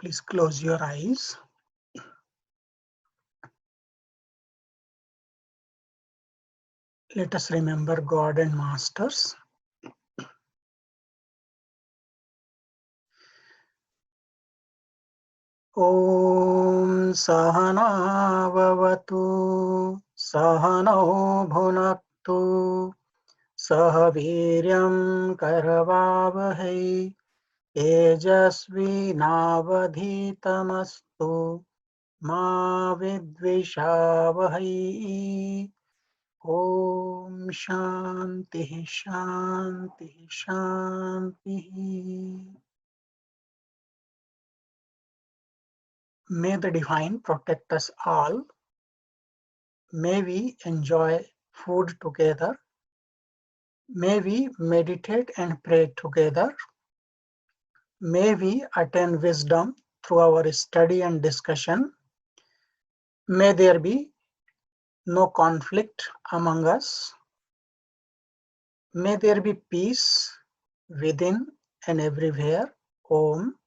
Please close your eyes. Let us remember God and Masters. Om Sahana Bhavatu Sahano Bhunaktu Sahaviryam Karavavahai Tejasvi Navadhitamastu Ma Vidvishavahai. Om Shanti Shanti Shanti. May the Divine protect us all. May we enjoy food together. May we meditate and pray together. May we attain wisdom through our study and discussion. May there be no conflict among us. May there be peace within and everywhere. Om.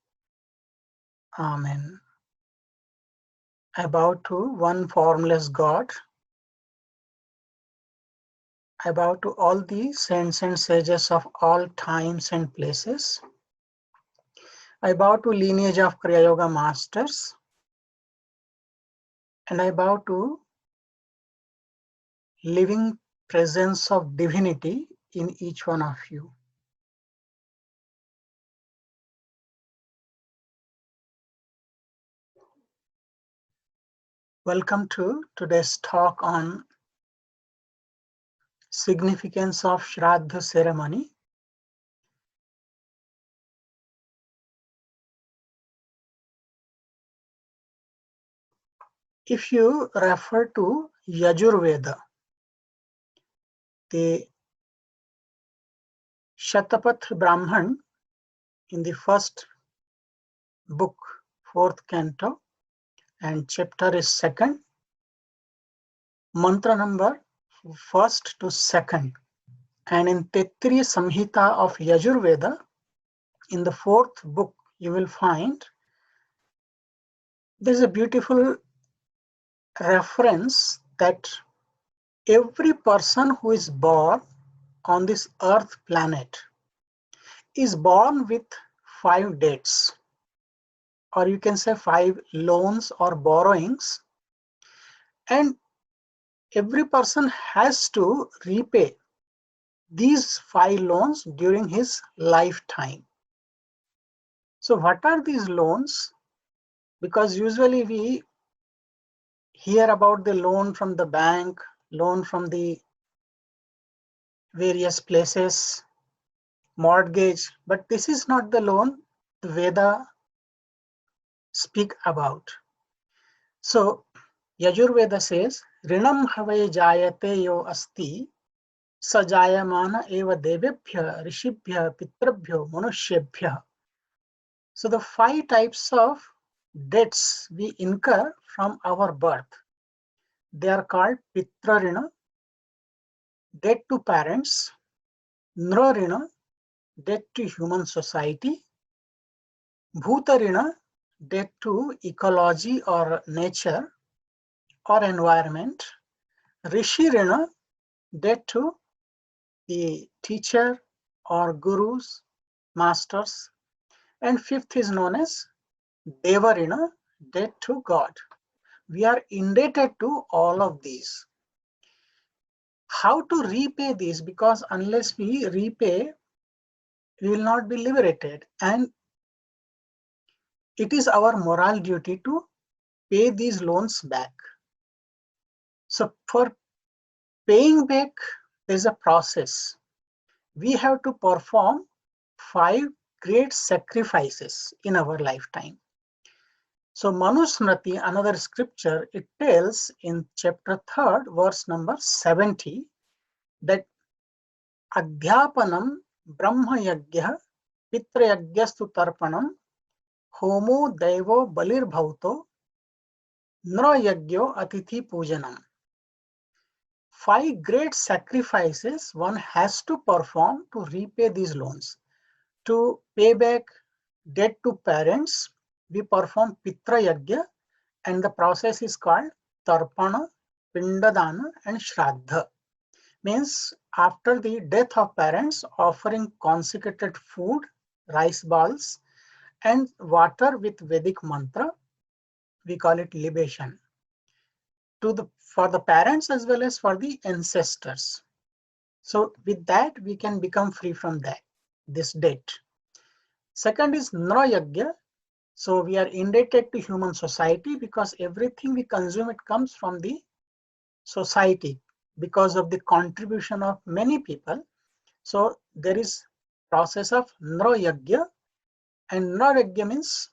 Amen. I bow to one formless God. I bow to all the saints and sages of all times and places. I bow to lineage of Kriya Yoga masters. And I bow to living presence of divinity in each one of you. Welcome to today's talk on significance of Shraddha ceremony. If you refer to Yajurveda, the Shatapath Brahman in the first book, 4th canto, and chapter is 2nd, mantra number 1st to 2nd. And in Tetriya Samhita of Yajurveda, in the 4th book, you will find there's a beautiful reference that every person who is born on this earth planet is born with 5 debts, or you can say 5 loans or borrowings, and every person has to repay these 5 loans during his lifetime. So what are these loans? Because usually we hear about the loan from the bank, loan from the various places, mortgage, but this is not the loan the Veda speak about. So Yajurveda says, Rinam havai jayate yo asti sajayamana eva devebhya rishibhya pitrabhyo manushebhya. So the 5 types of debts we incur from our birth, they are called Pitrarina, debt to parents, Nrarina, debt to human society, Bhutarina, debt to ecology or nature or environment, Rishirina, debt to the teacher or gurus, masters, and 5th is known as Devarina, debt to God. We are indebted to all of these. How to repay these? Because unless we repay, we will not be liberated. And it is our moral duty to pay these loans back. So for paying back, there's a process. We have to perform 5 great sacrifices in our lifetime. So Manusmriti, another scripture, it tells in chapter 3rd, verse number 70, that Adhyapanam Brahma Yagya Pitra Yagyastu Tarpanam Homo Devo Balir Bhauto Nra Yagyo Atithi Pujanam. 5 great sacrifices one has to perform to repay these loans. To pay back debt to parents, we perform Pitra Yajna, and the process is called Tarpana, Pindadana and Shraddha. Means after the death of parents, offering consecrated food, rice balls and water with Vedic mantra, we call it libation, for the parents as well as for the ancestors. So with that, we can become free from this debt. Second is Nrayagya. So we are indebted to human society because everything we consume, it comes from the society because of the contribution of many people. So there is process of Nrayagya, and Nrayagya means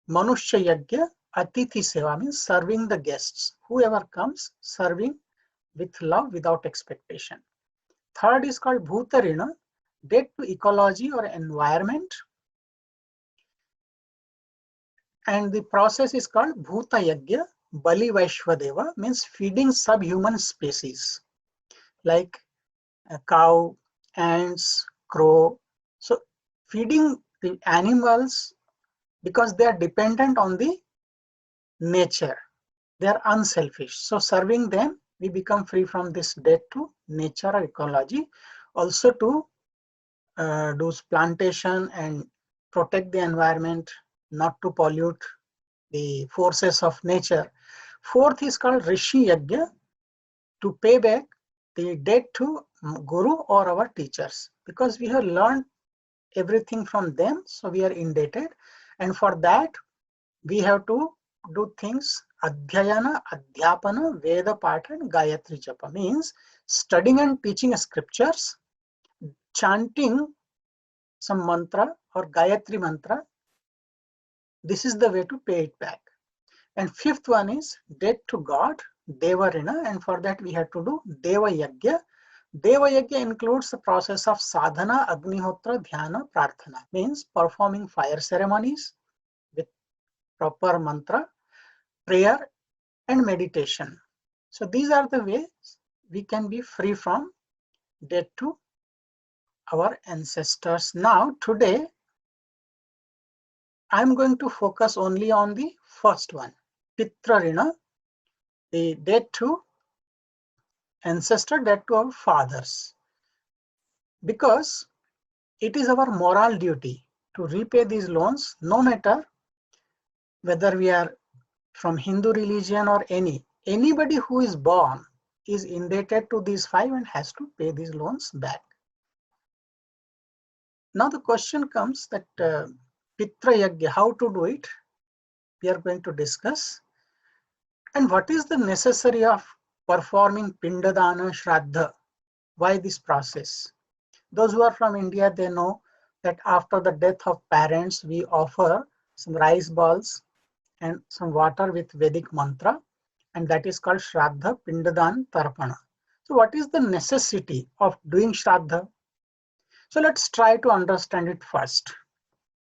Manushya Yagya, Atithi Seva means serving the guests. Whoever comes, serving with love without expectation. Third is called Bhutarina, debt to ecology or environment. And the process is called Bhuta Yagya, Bali Vaishwadeva, means feeding subhuman species like a cow, ants, crow. So feeding the animals because they are dependent on the nature. They are unselfish. So serving them, we become free from this debt to nature or ecology. Also to do plantation and protect the environment, not to pollute the forces of nature. Fourth is called Rishi Yajna, to pay back the debt to Guru or our teachers, because we have learned everything from them, so we are indebted, and for that we have to do things Adhyayana, Adhyapana, Veda Patha and Gayatri Japa, means studying and teaching scriptures, chanting some mantra or Gayatri mantra. This is the way to pay it back. And fifth one is debt to God, Devarina, and for that we have to do Deva Yajna. Deva Yajna includes the process of sadhana, agnihotra, dhyana, prarthana, means performing fire ceremonies with proper mantra, prayer and meditation. So these are the ways we can be free from debt to our ancestors. Now today I'm going to focus only on the first one, Pitrarina, the debt to ancestor, debt to our fathers, because it is our moral duty to repay these loans, no matter whether we are from Hindu religion or anybody who is born is indebted to these five and has to pay these loans back. Now the question comes that Pitra Yajna, how to do it, we are going to discuss. And what is the necessary of performing Pindadana Shraddha? Why this process? Those who are from India, they know that after the death of parents, we offer some rice balls and some water with Vedic mantra, and that is called Shraddha, Pindadan, Tarpana. So what is the necessity of doing Shraddha? So let's try to understand it first.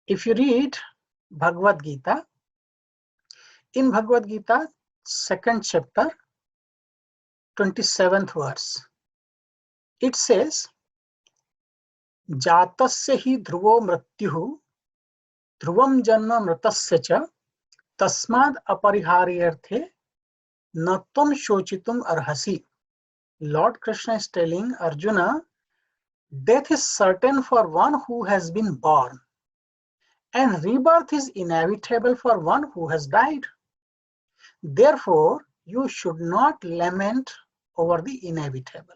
If you read Bhagavad Gita, in Bhagavad Gita, 2nd chapter, 27th verse, it says, Jatasya hi dhruvo mrityuh, dhruvam janma mritasya cha, tasmad apariharyarthe, na tvam shochitum arhasi. Lord Krishna is telling Arjuna, death is certain for one who has been born, and rebirth is inevitable for one who has died. Therefore, you should not lament over the inevitable.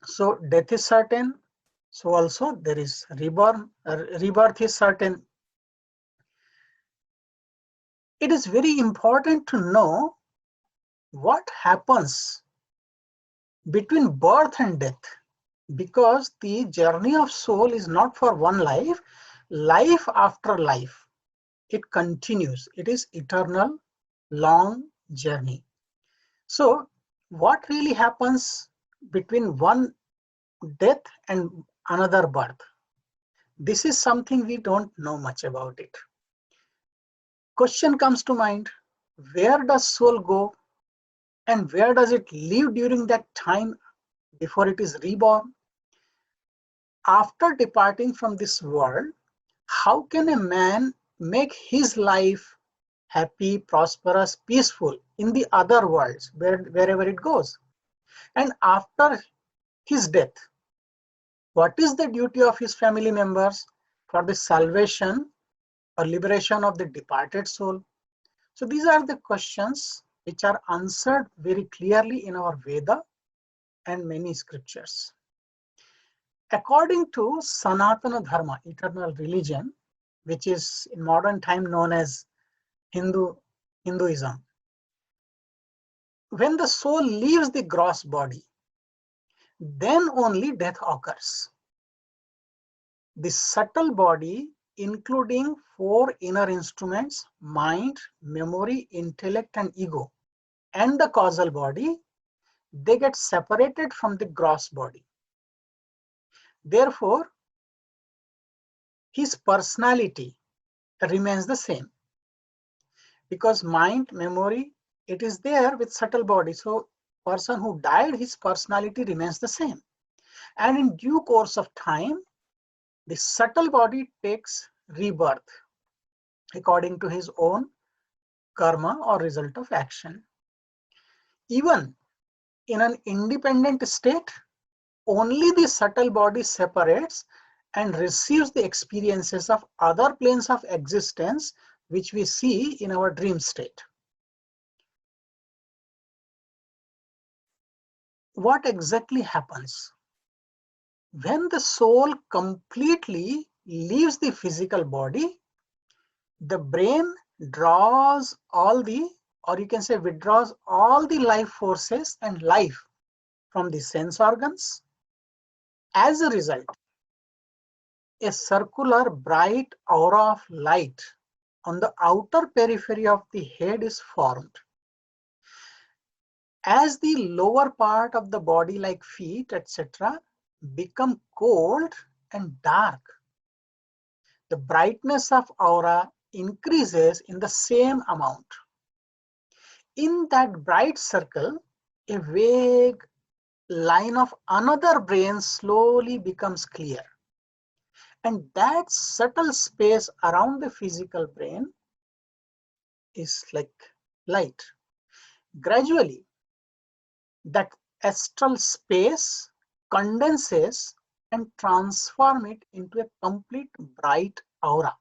So death is certain, so also there is rebirth is certain. It is very important to know what happens between birth and death, because the journey of soul is not for one life, life after life. It continues. It is eternal, long journey. So what really happens between one death and another birth? This is something we don't know much about it. Question comes to mind, where does soul go and where does it live during that time before it is reborn? After departing from this world, How can a man make his life happy, prosperous, peaceful in the other worlds, wherever it goes? And after his death, what is the duty of his family members for the salvation or liberation of the departed soul? So these are the questions which are answered very clearly in our Veda and many scriptures. According to Sanatana Dharma, eternal religion, which is in modern time known as Hinduism, when the soul leaves the gross body, then only death occurs. The subtle body, including four inner instruments, mind, memory, intellect, and ego, and the causal body, they get separated from the gross body. Therefore, his personality remains the same, because mind, memory, it is there with subtle body. So person who died, his personality remains the same. And in due course of time, the subtle body takes rebirth according to his own karma or result of action. Even in an independent state, only the subtle body separates and receives the experiences of other planes of existence which we see in our dream state. What exactly happens? When the soul completely leaves the physical body, the brain draws all the, or you can say withdraws all the life forces and life from the sense organs. As a result, a circular bright aura of light on the outer periphery of the head is formed. As the lower part of the body like feet, etc., become cold and dark, the brightness of aura increases in the same amount. In that bright circle, a vague line of another brain slowly becomes clear. And that subtle space around the physical brain is like light. Gradually, that astral space condenses and transforms it into a complete bright aura.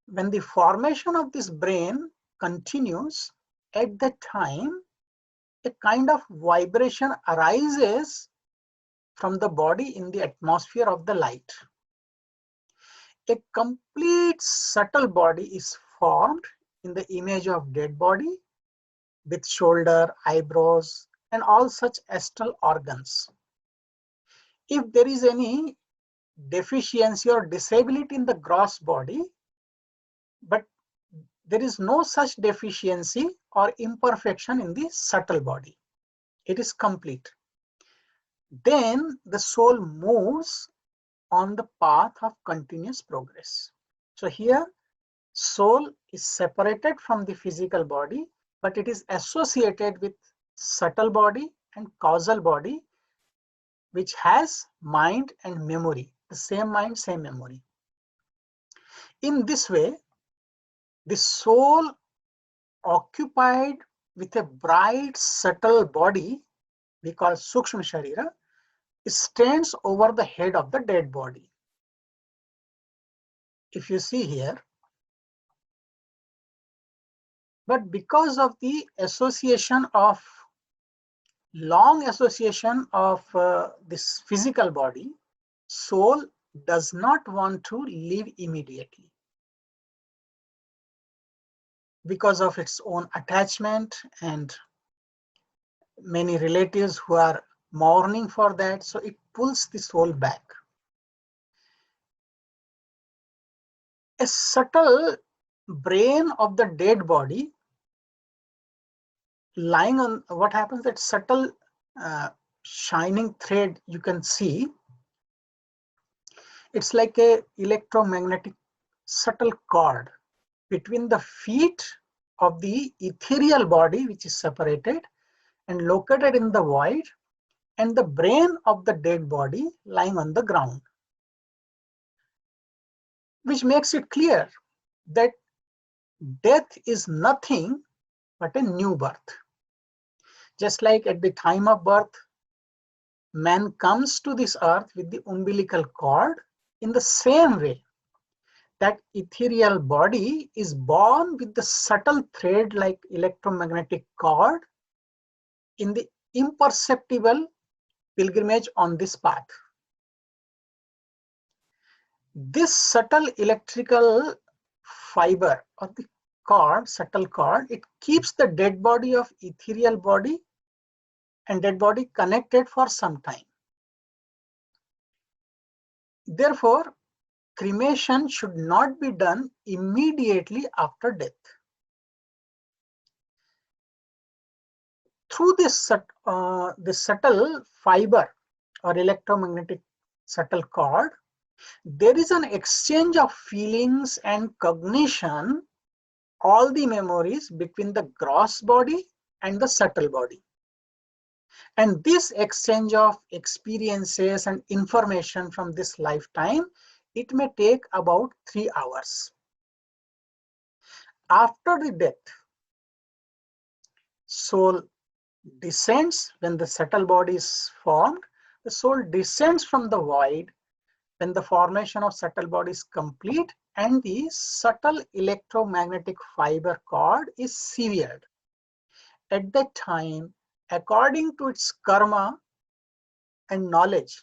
When the formation of this brain continues, at that time, a kind of vibration arises from the body in the atmosphere of the light. A complete subtle body is formed in the image of dead body with shoulder, eyebrows, and all such astral organs. If there is any deficiency or disability in the gross body, but there is no such deficiency or imperfection in the subtle body, it is complete. Then the soul moves on the path of continuous progress. So here, soul is separated from the physical body, but it is associated with subtle body and causal body, which has mind and memory, the same mind, same memory. In this way, the soul occupied with a bright, subtle body, we call Sukshma Sharira, stands over the head of the dead body. If you see here, but because of the association of long association of this physical body, soul does not want to leave immediately because of its own attachment and many relatives who are mourning for that. So it pulls the soul back. A subtle brain of the dead body lying on, what happens, that subtle shining thread you can see, it's like a electromagnetic subtle cord between the feet of the ethereal body, which is separated and located in the void, and the brain of the dead body lying on the ground. which makes it clear that death is nothing but a new birth. Just like at the time of birth, man comes to this earth with the umbilical cord, in the same way, that ethereal body is born with the subtle thread like electromagnetic cord in the imperceptible pilgrimage on this path. This subtle electrical fiber or the cord, subtle cord, it keeps the dead body of ethereal body and dead body connected for some time. Therefore, cremation should not be done immediately after death. Through this subtle fiber or electromagnetic subtle cord, there is an exchange of feelings and cognition, all the memories between the gross body and the subtle body. And this exchange of experiences and information from this lifetime, it may take about 3 hours. After the death, soul descends. When the subtle body is formed, the soul descends from the void when the formation of subtle body is complete and the subtle electromagnetic fiber cord is severed. At that time, according to its karma and knowledge,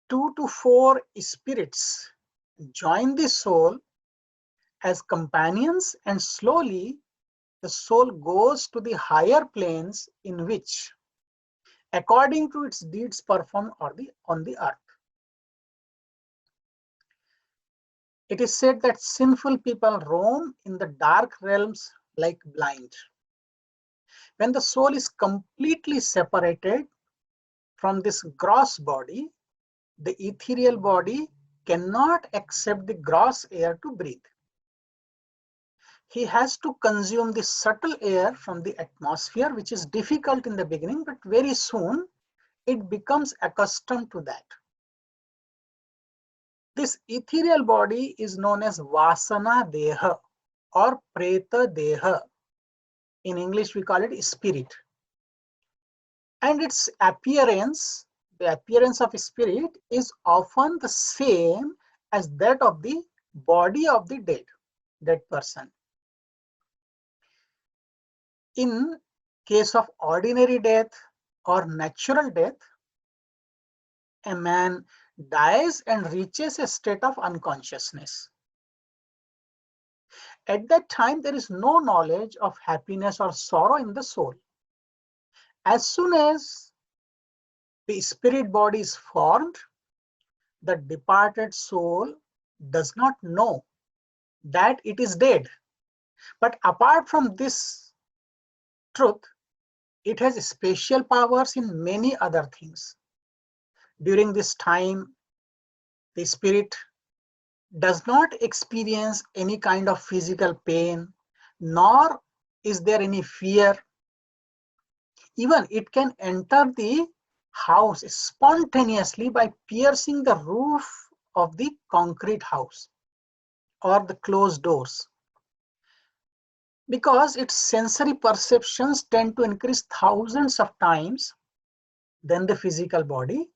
2 to 4 spirits join the soul as companions, and slowly the soul goes to the higher planes in which, according to its deeds performed on the earth. It is said that sinful people roam in the dark realms like blind. When the soul is completely separated from this gross body, the ethereal body cannot accept the gross air to breathe. He has to consume the subtle air from the atmosphere, which is difficult in the beginning, but very soon it becomes accustomed to that. This ethereal body is known as Vasana Deha or Preta Deha. In English, we call it spirit. And its appearance, the appearance of spirit, is often the same as that of the body of the dead person. In case of ordinary death or natural death, a man dies and reaches a state of unconsciousness. At that time, there is no knowledge of happiness or sorrow in the soul. As soon as the spirit body is formed, the departed soul does not know that it is dead. But apart from this truth, it has special powers in many other things. During this time, the spirit does not experience any kind of physical pain, nor is there any fear. Even it can enter the house spontaneously by piercing the roof of the concrete house or the closed doors, because its sensory perceptions tend to increase thousands of times than the physical body.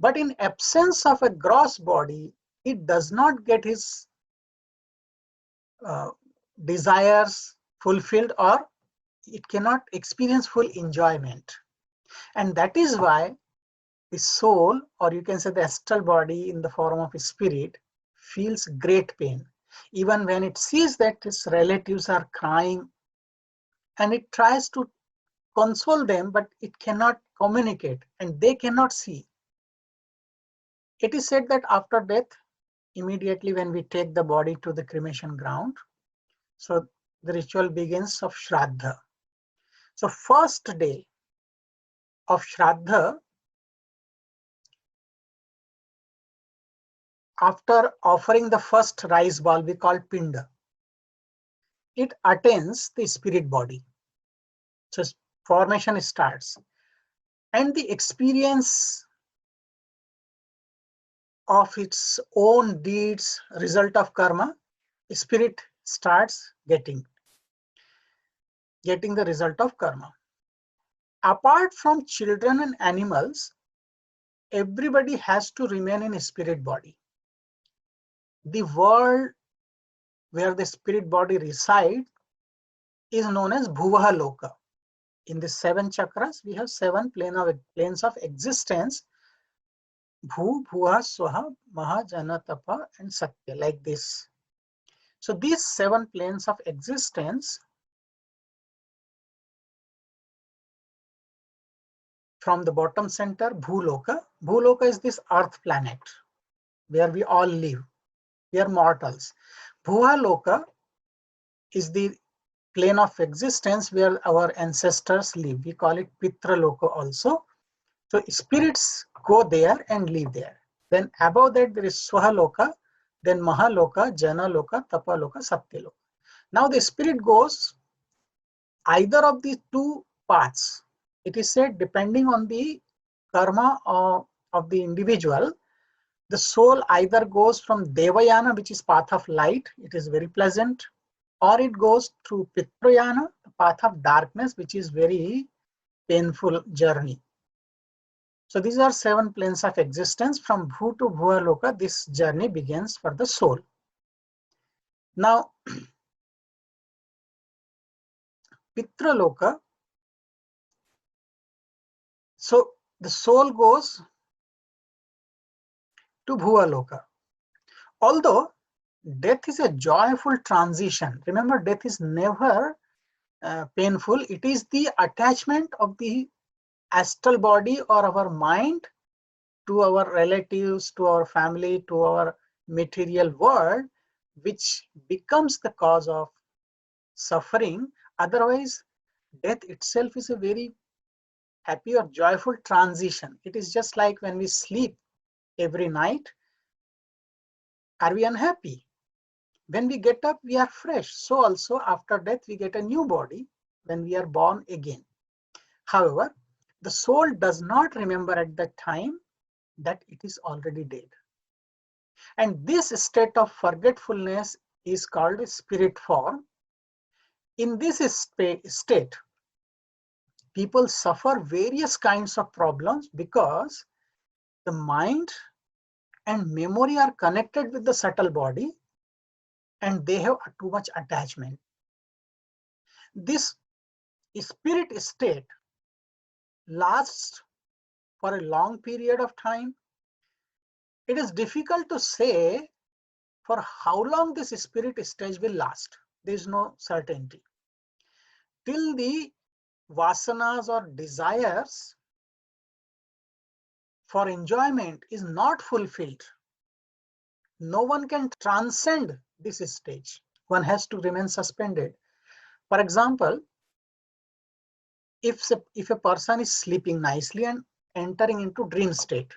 But in absence of a gross body, it does not get his desires fulfilled, or it cannot experience full enjoyment. And that is why the soul, or you can say the astral body in the form of a spirit, feels great pain. Even when it sees that its relatives are crying, and it tries to console them, but it cannot communicate and they cannot see. It is said that after death, immediately when we take the body to the cremation ground, so the ritual begins of Shraddha. So first day of Shraddha, after offering the first rice ball we call Pinda, it attains the spirit body. So formation starts. And the experience of its own deeds, result of karma, spirit starts getting the result of karma. Apart from children and animals, everybody has to remain in a spirit body. The world where the spirit body resides is known as Bhuvaha Loka. In the 7 chakras, we have 7 planes of existence: Bhu, Bhuva, Swaha, Maha, Jana, Tapa, and Satya, like this. So these 7 planes of existence, from the bottom center, Bhuloka. Bhuloka is this earth planet where we all live. We are mortals. Bhuva Loka is the plane of existence where our ancestors live. We call it Pitru Loka also. So spirits go there and live there. Then above that there is Swahaloka, then Mahaloka, Jana Loka, Tapa Loka, Satya Loka. Now the spirit goes either of these 2 paths. It is said, depending on the karma of the individual, the soul either goes from Devayana, which is path of light, it is very pleasant, or it goes through Pitruyana, the path of darkness, which is very painful journey. So these are 7 planes of existence. From Bhu to Bhuvaloka, this journey begins for the soul. Now, Pitraloka, so the soul goes to Bhuvaloka. Although death is a joyful transition, remember, death is never painful. It is the attachment of the astral body or our mind to our relatives, to our family, to our material world, which becomes the cause of suffering. Otherwise, death itself is a very happy or joyful transition. It is just like when we sleep every night. Are we unhappy? When we get up, we are fresh. So also after death, we get a new body when we are born again. However, the soul does not remember at that time that it is already dead. And this state of forgetfulness is called a spirit form. In this state, people suffer various kinds of problems because the mind and memory are connected with the subtle body and they have too much attachment. This spirit state lasts for a long period of time. It is difficult to say for how long this spirit stage will last. There is no certainty. Till the vasanas or desires for enjoyment is not fulfilled, no one can transcend this stage. One has to remain suspended. For example, if a person is sleeping nicely and entering into dream state,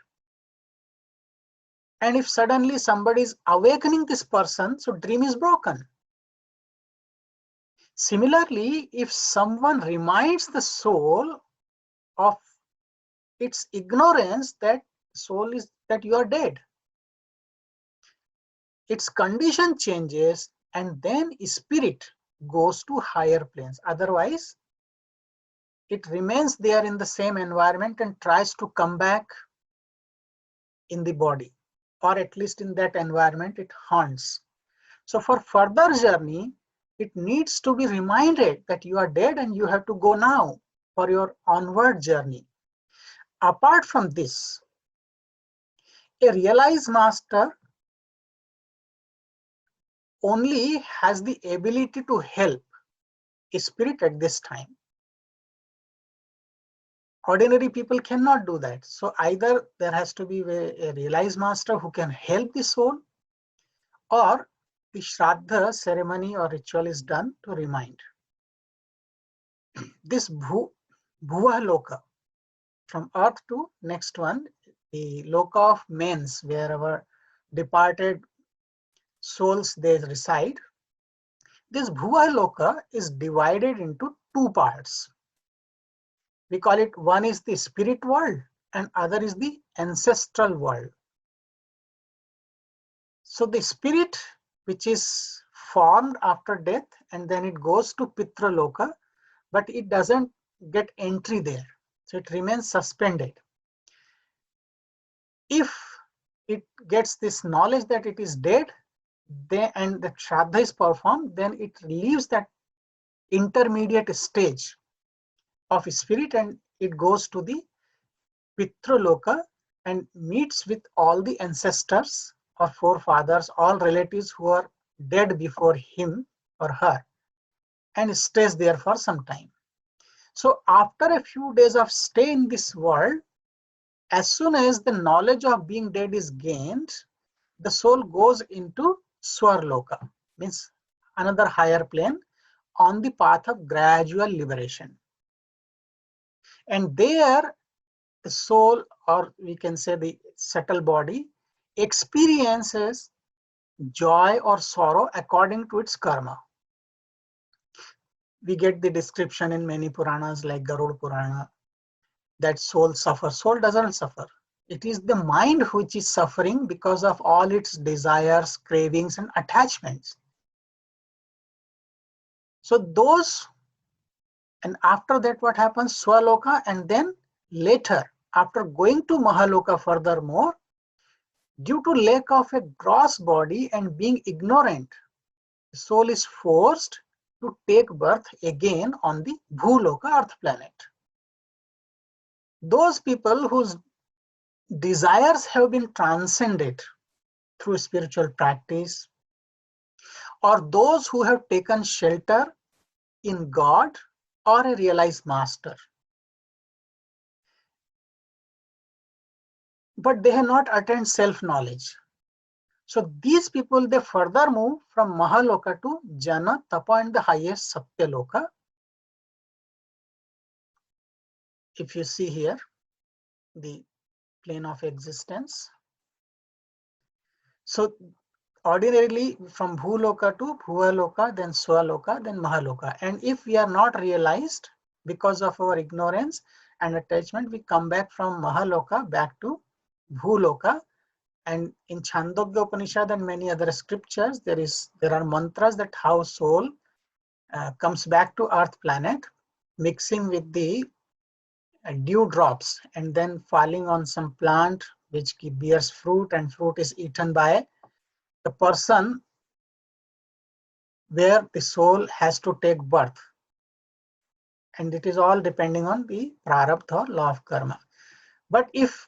and if suddenly somebody is awakening this person, so dream is broken. Similarly, if someone reminds the soul of its ignorance that soul is that you are dead, its condition changes and then spirit goes to higher planes. Otherwise, it remains there in the same environment and tries to come back in the body, or at least in that environment it haunts. So for further journey, it needs to be reminded that you are dead and you have to go now for your onward journey. Apart from this, a realized master only has the ability to help a spirit at this time. Ordinary people cannot do that. So either there has to be a realized master who can help the soul, or the Shraddha ceremony or ritual is done to remind. This Bhuva Loka, from earth to next one, the Loka of Mens, where our departed souls they reside. This Bhuva Loka is divided into 2 parts. We call it, one is the spirit world and other is the ancestral world. So the spirit which is formed after death and then it goes to Pitru loka, but it doesn't get entry there. So it remains suspended. If it gets this knowledge that it is dead, then and the Shraddha is performed, then it leaves that intermediate stage of spirit and it goes to the Pitru loka and meets with all the ancestors or forefathers, all relatives who are dead before him or her, and stays there for some time. So after a few days of stay in this world, as soon as the knowledge of being dead is gained, the soul goes into Swarloka, means another higher plane on the path of gradual liberation. And there the soul, or we can say the subtle body, experiences joy or sorrow according to its karma. We get the description in many Puranas like Garud Purana that soul suffers. Soul doesn't suffer. It is the mind which is suffering because of all its desires, cravings, and attachments. So those, and after that what happens? Swaloka, and then later, after going to Mahaloka furthermore, due to lack of a gross body and being ignorant, the soul is forced to take birth again on the Bhuloka, earth planet. Those people whose desires have been transcended through spiritual practice, or those who have taken shelter in God or a realized master, but they have not attained self-knowledge. So these people, they further move from Mahaloka to Jana, Tapa, and the highest Satya Loka. If you see here, the plane of existence. So ordinarily from Bhuloka to Bhuvaloka, then Swaloka, then Mahaloka. And if we are not realized because of our ignorance and attachment, we come back from Mahaloka back to Bhuloka. And in Chandogya Upanishad and many other scriptures, there are mantras that how soul comes back to earth planet, mixing with the dew drops and then falling on some plant which bears fruit, and fruit is eaten by the person where the soul has to take birth. And it is all depending on the prarabdha or law of karma. But if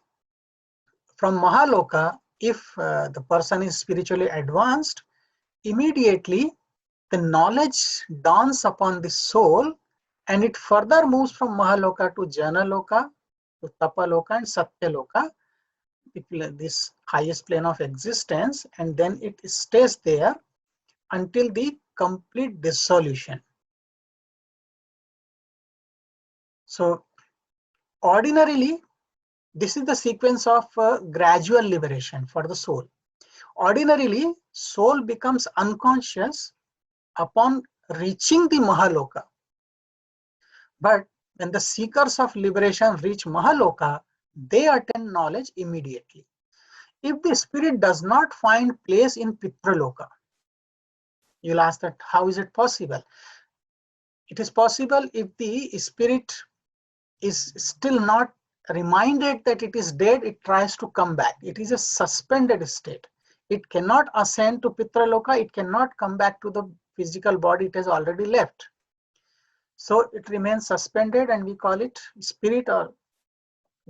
from Mahaloka, if the person is spiritually advanced, immediately the knowledge dawns upon the soul and it further moves from Mahaloka to Jana Loka, to Tapa Loka and Satya Loka, this highest plane of existence, and then it stays there until the complete dissolution. So ordinarily, this is the sequence of gradual liberation for the soul. Ordinarily, soul becomes unconscious upon reaching the Mahaloka. But when the seekers of liberation reach Mahaloka, they attain knowledge immediately. If the spirit does not find place in Pitraloka, you'll ask that how is it possible? It is possible if the spirit is still not reminded that it is dead, it tries to come back. It is a suspended state. It cannot ascend to Pitraloka, it cannot come back to the physical body it has already left. So it remains suspended and we call it spirit or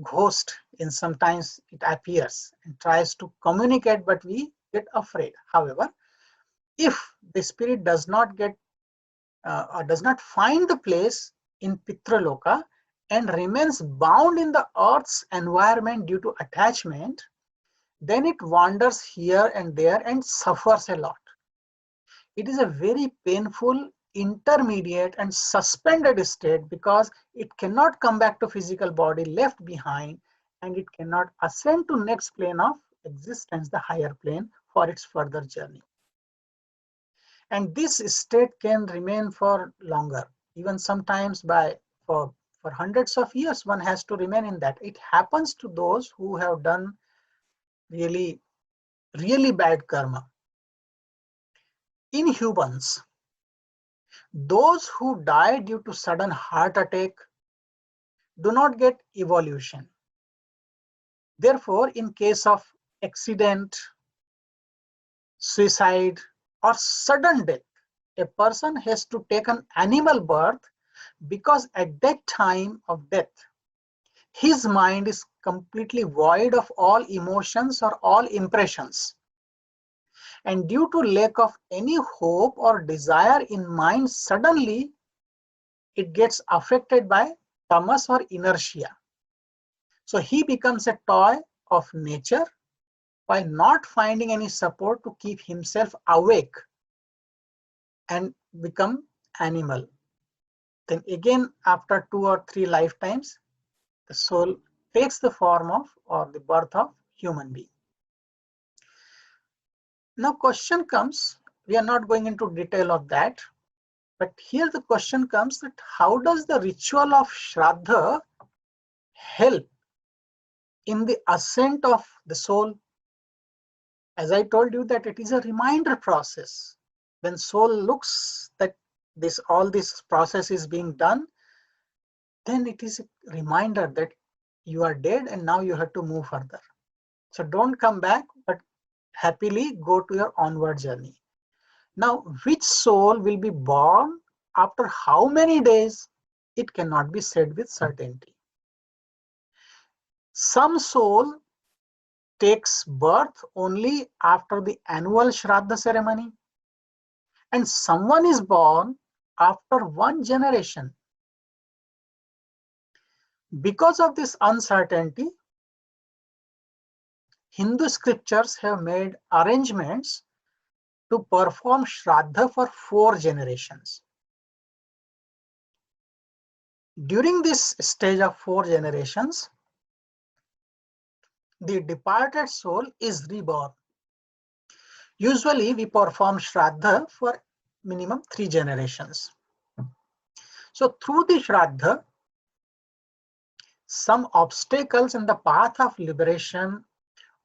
ghost. And sometimes it appears and tries to communicate, but we get afraid. However, if the spirit does not get or does not find the place in Pitraloka and remains bound in the earth's environment due to attachment, then it wanders here and there and suffers a lot. It is a very painful, intermediate and suspended state because it cannot come back to physical body left behind, and it cannot ascend to next plane of existence, the higher plane, for its further journey. And this state can remain for longer, even sometimes for hundreds of years one has to remain in that. It happens to those who have done really really bad karma. In humans, those who die due to sudden heart attack do not get evolution. Therefore, in case of accident, suicide, or sudden death, a person has to take an animal birth because at that time of death, his mind is completely void of all emotions or all impressions. And due to lack of any hope or desire in mind, suddenly it gets affected by tamas or inertia. So he becomes a toy of nature by not finding any support to keep himself awake and become animal. Then again, after 2 or 3 lifetimes, the soul takes the form of or the birth of human being. Now question comes, we are not going into detail of that, but here the question comes that how does the ritual of Shraddha help in the ascent of the soul? As I told you that it is a reminder process. When soul looks that all this process is being done, then it is a reminder that you are dead and now you have to move further. So don't come back, but happily go to your onward journey. Now, which soul will be born after how many days? It cannot be said with certainty. Some soul takes birth only after the annual Shraddha ceremony, and someone is born after 1 generation. Because of this uncertainty, Hindu scriptures have made arrangements to perform Shraddha for 4 generations. During this stage of 4 generations, the departed soul is reborn. Usually we perform Shraddha for minimum 3 generations. So through the Shraddha, some obstacles in the path of liberation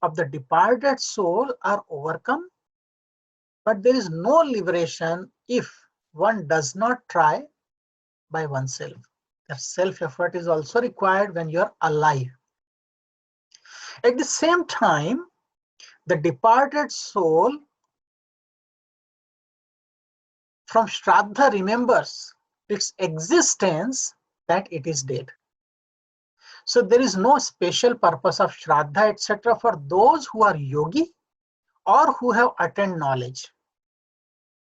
of the departed soul are overcome, but there is no liberation if one does not try by oneself. That self-effort is also required when you are alive. At the same time, the departed soul from Shraddha remembers its existence that it is dead. So there is no special purpose of Shraddha, etc. for those who are yogi or who have attained knowledge.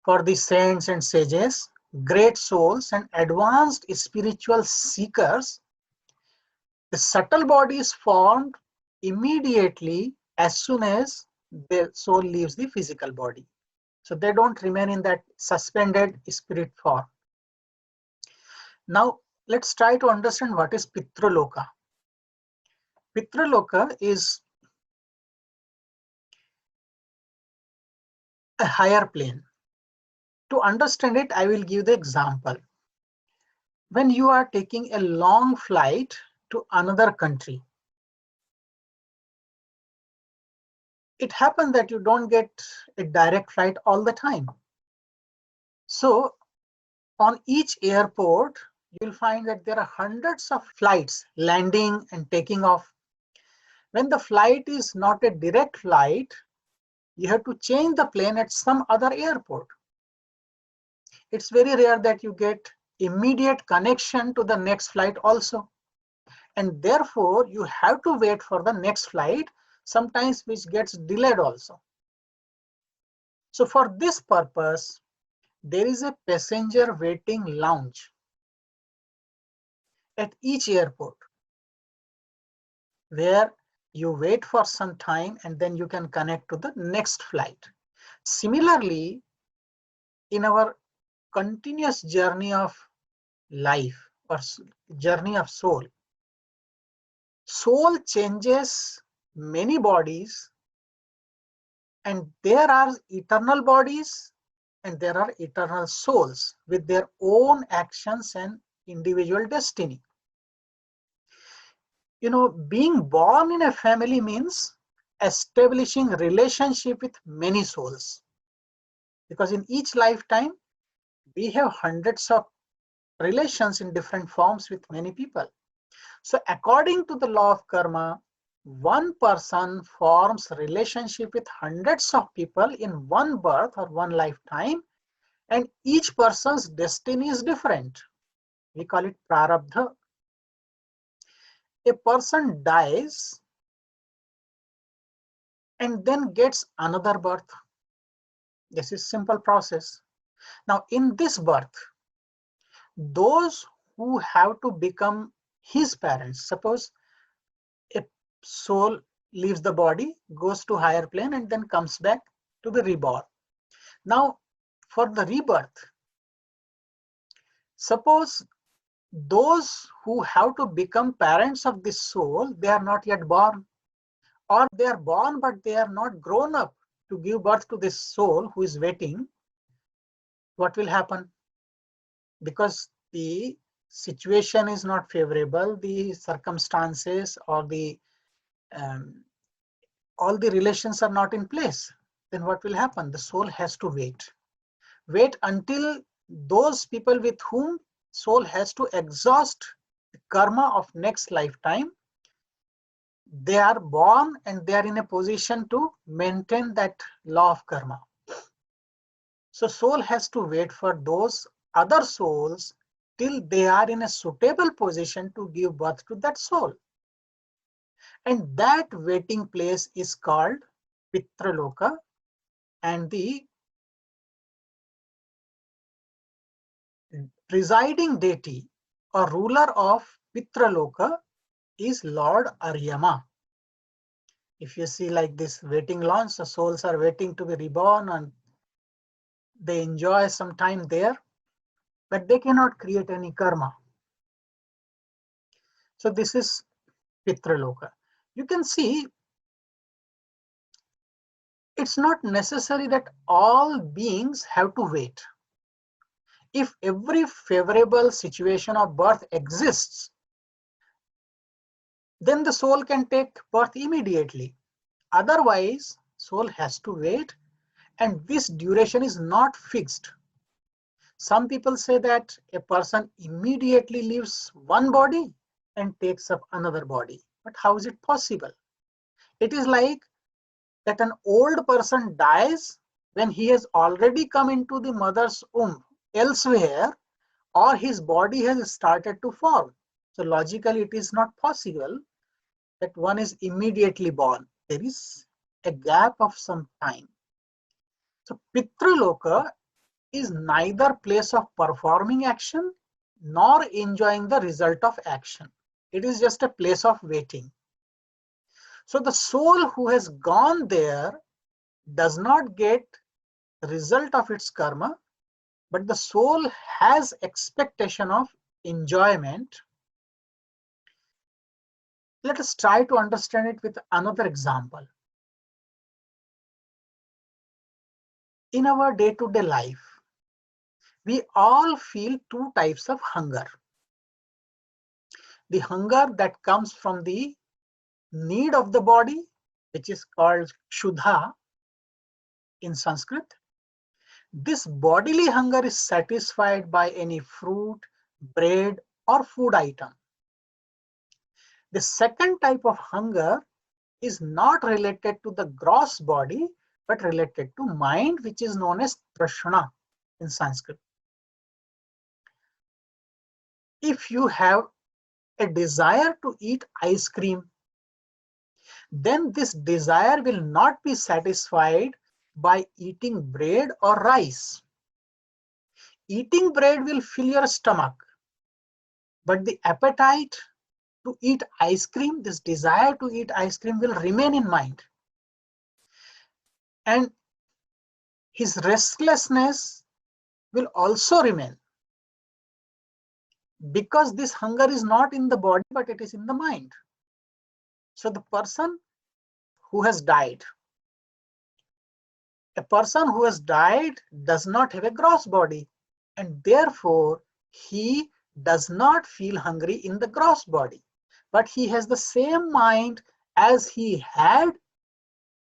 For the saints and sages, great souls and advanced spiritual seekers, the subtle body is formed immediately as soon as the soul leaves the physical body. So they don't remain in that suspended spirit form. Now let's try to understand what is Pitru loka. Pitru loka is a higher plane. To understand it, I will give the example. When you are taking a long flight to another country, it happens that you don't get a direct flight all the time. So on each airport, you'll find that there are hundreds of flights landing and taking off. When the flight is not a direct flight, you have to change the plane at some other airport. It's very rare that you get immediate connection to the next flight also. And therefore, you have to wait for the next flight, sometimes which gets delayed also. So for this purpose, there is a passenger waiting lounge at each airport where you wait for some time and then you can connect to the next flight. Similarly, in our continuous journey of life or journey of soul, soul changes many bodies, and there are eternal bodies and there are eternal souls with their own actions and individual destiny. You know, being born in a family means establishing relationship with many souls. Because in each lifetime, we have hundreds of relations in different forms with many people. So according to the law of karma, one person forms relationship with hundreds of people in one birth or one lifetime, and each person's destiny is different. We call it prarabdha. A person dies and then gets another birth. This is simple process. Now in this birth, those who have to become his parents, suppose a soul leaves the body, goes to higher plane and then comes back to be reborn. Now for the rebirth, suppose those who have to become parents of this soul, they are not yet born, or they are born but they are not grown up to give birth to this soul who is waiting. What will happen? Because the situation is not favorable, the circumstances or the all the relations are not in place, then what will happen? The soul has to wait until those people with whom soul has to exhaust the karma of next lifetime, they are born and they are in a position to maintain that law of karma. So soul has to wait for those other souls till they are in a suitable position to give birth to that soul. And that waiting place is called Pitru loka, and the presiding deity or ruler of Pitru loka is Lord Aryama. If you see like this waiting launch, the souls are waiting to be reborn and they enjoy some time there, but they cannot create any karma. So this is Pitru loka. You can see it's not necessary that all beings have to wait. If every favorable situation of birth exists, then the soul can take birth immediately. Otherwise, soul has to wait, and this duration is not fixed. Some people say that a person immediately leaves one body and takes up another body. But how is it possible? It is like that an old person dies when he has already come into the mother's womb elsewhere, or his body has started to form. So logically, it is not possible that one is immediately born. There is a gap of some time. So Pitru loka is neither place of performing action nor enjoying the result of action. It is just a place of waiting. So the soul who has gone there does not get the result of its karma, but the soul has expectation of enjoyment. Let us try to understand it with another example. In our day-to-day life, we all feel two types of hunger. The hunger that comes from the need of the body, which is called kshuddha in Sanskrit. This bodily hunger is satisfied by any fruit, bread, or food item. The second type of hunger is not related to the gross body, but related to mind, which is known as trashna in Sanskrit. If you have a desire to eat ice cream, then this desire will not be satisfied by eating bread or rice. Eating bread will fill your stomach, but the appetite to eat ice cream, this desire to eat ice cream will remain in mind. And his restlessness will also remain, because this hunger is not in the body, but it is in the mind. So the person who has died, a person who has died does not have a gross body, and therefore he does not feel hungry in the gross body, but he has the same mind as he had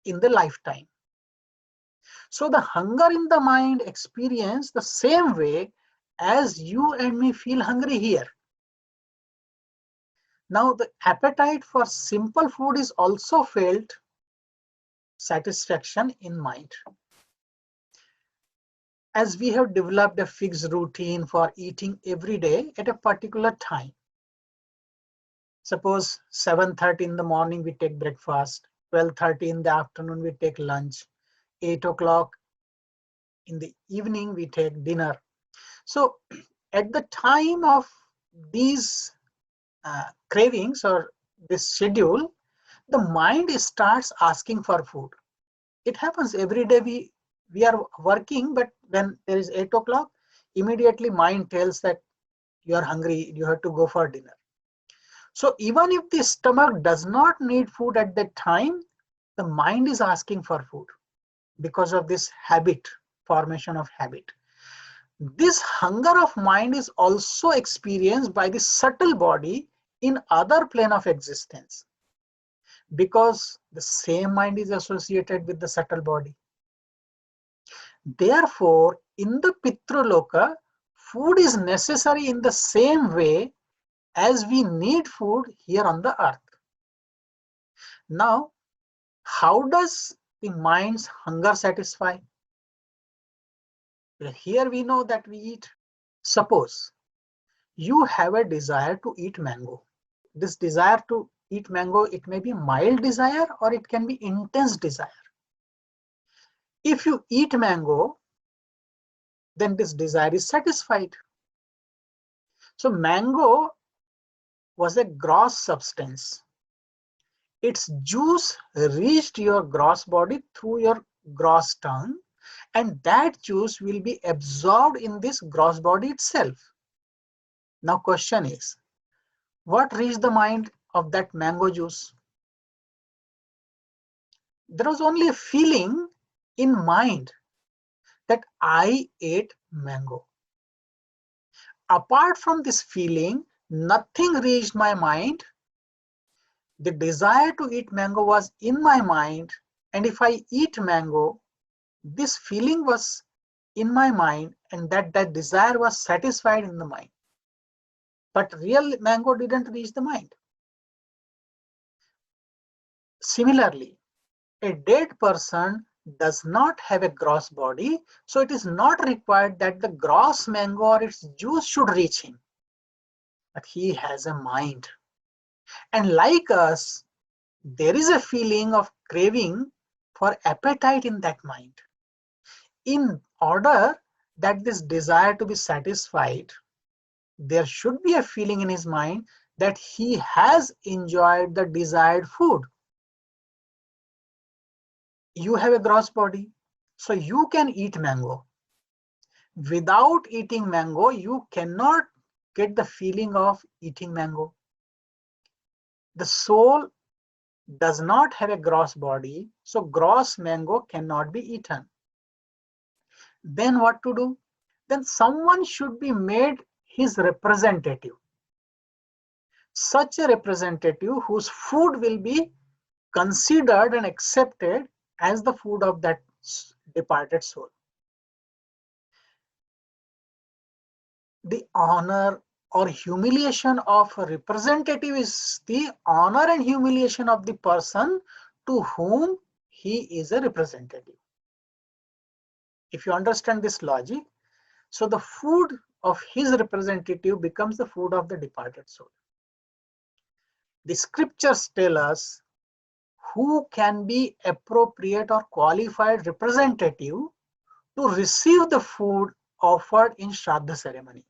in the lifetime. So the hunger in the mind experience the same way as you and me feel hungry here. Now the appetite for simple food is also felt satisfaction in mind. As we have developed a fixed routine for eating every day at a particular time. Suppose 7:30 in the morning we take breakfast, 12:30 in the afternoon we take lunch, 8 o'clock in the evening we take dinner. So at the time of these cravings or this schedule, the mind starts asking for food. It happens every day. We are working, but when there is 8 o'clock, immediately mind tells that you are hungry, you have to go for dinner. So even if the stomach does not need food at that time, the mind is asking for food because of this habit, formation of habit. This hunger of mind is also experienced by the subtle body in other plane of existence, because the same mind is associated with the subtle body. Therefore, in the Pitru loka, food is necessary in the same way as we need food here on the earth. Now, how does the mind's hunger satisfy? Here we know that we eat. Suppose you have a desire to eat mango. This desire to eat mango, it may be mild desire or it can be intense desire. If you eat mango, then this desire is satisfied. So mango was a gross substance. Its juice reached your gross body through your gross tongue, and that juice will be absorbed in this gross body itself. Now question is, what reached the mind of that mango juice? There was only a feeling in mind that I ate mango. Apart from this feeling, nothing reached my mind. The desire to eat mango was in my mind, and if I eat mango, this feeling was in my mind, and that desire was satisfied in the mind. But real mango didn't reach the mind. Similarly, a dead person does not have a gross body, so it is not required that the gross mango or its juice should reach him. But he has a mind. And like us, there is a feeling of craving for appetite in that mind. In order that this desire to be satisfied, there should be a feeling in his mind that he has enjoyed the desired food. You have a gross body, so you can eat mango. Without eating mango, you cannot get the feeling of eating mango. The soul does not have a gross body, so gross mango cannot be eaten. Then what to do? Then someone should be made his representative. Such a representative whose food will be considered and accepted as the food of that departed soul. The honor or humiliation of a representative is the honor and humiliation of the person to whom he is a representative. If you understand this logic, so the food of his representative becomes the food of the departed soul. The scriptures tell us who can be appropriate or qualified representative to receive the food offered in Shraddha ceremony.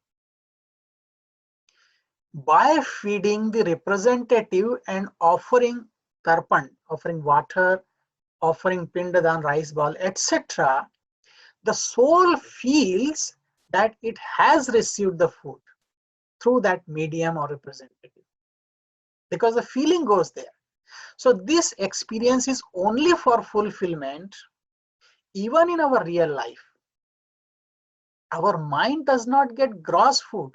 By feeding the representative and offering tarpan, offering water, offering pindadan, rice ball, etc., the soul feels that it has received the food through that medium or representative, because the feeling goes there. So this experience is only for fulfillment. Even in our real life, our mind does not get gross food,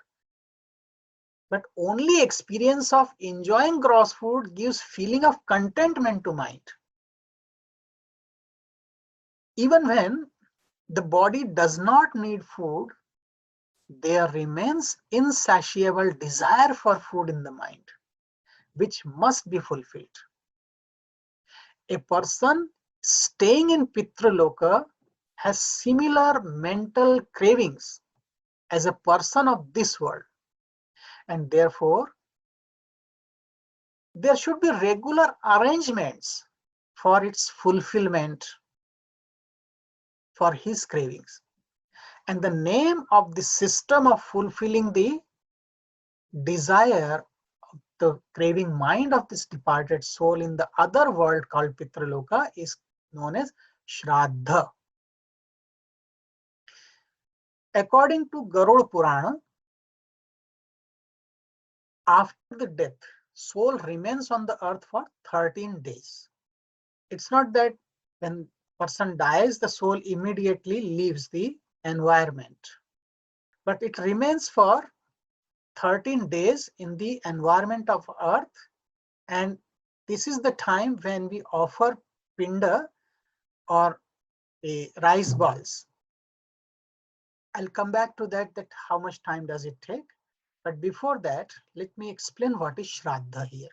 but only experience of enjoying gross food gives feeling of contentment to mind. Even when the body does not need food, there remains insatiable desire for food in the mind, which must be fulfilled. A person staying in Pitru loka has similar mental cravings as a person of this world, and therefore there should be regular arrangements for its fulfillment for his cravings. And the name of the system of fulfilling the desire, the craving mind of this departed soul in the other world called Pitraloka is known as Shraddha. According to Garuda Purana, after the death, soul remains on the earth for 13 days. It's not that when person dies, the soul immediately leaves the environment, but it remains for 13 days in the environment of earth, and this is the time when we offer pinda or rice balls. I'll come back to that how much time does it take. But before that, let me explain what is Shraddha here.